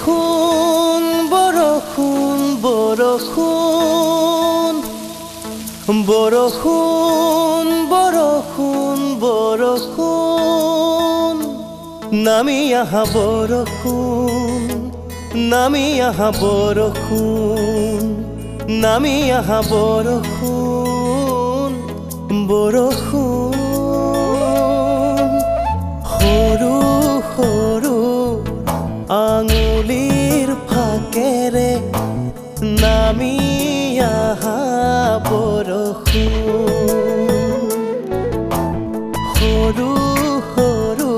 বৰষুণ বৰষুণ বৰষুণ বৰষুণ বৰষুণ বৰষুণ নামি আহা বৰষুণ নামি আহা বৰষুণ নামি আহা বৰষুণ বৰষুণ সৰু সৰু আঙুলিৰ ফাকেৰে নামি আহা বৰষুণ সৰু সৰু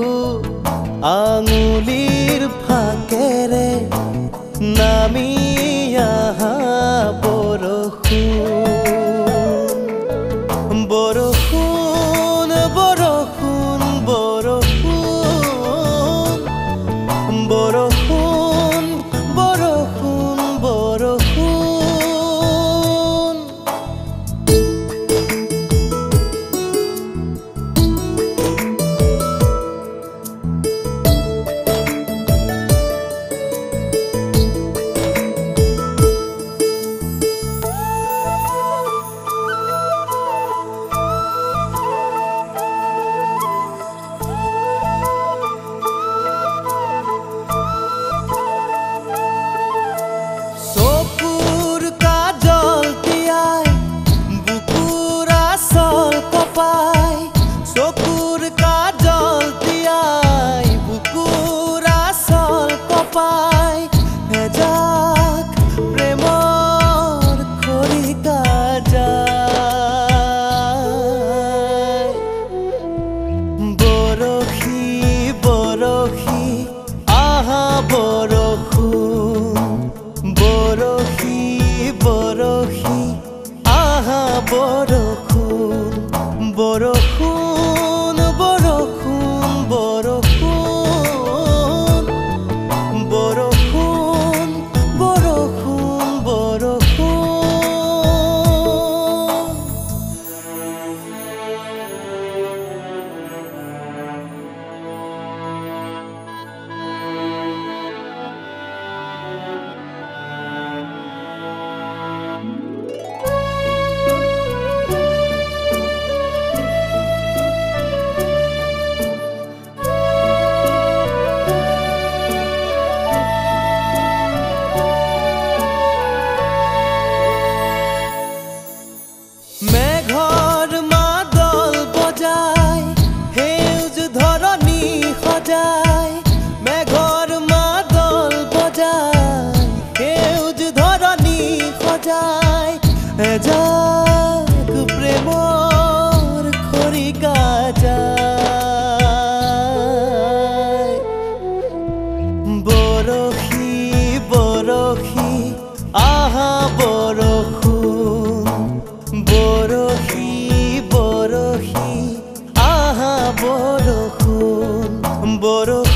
আঙুলিৰ ফাকেৰে নামি আহা বৰষুণ বৰষুণ বৰষুণ বৰষুণ বৰষুণ বৰষুণ বৰষুণ বৰষুণ বৰষুণ বৰষুণ বৰষুণ বৰষুণ বৰষুণ বৰষুণ মেঘৰ মাদল বজাই সেউজ ধৰণী সজাই মেঘৰ মাদল বজাই সেউজ ধৰণী সজাই এজাক প্ৰেমৰ খৰিকা যায় বৰশী বৰশী আহা বৰষুণ বৰশী বৰশী আহা বৰষুণ বৰষুণ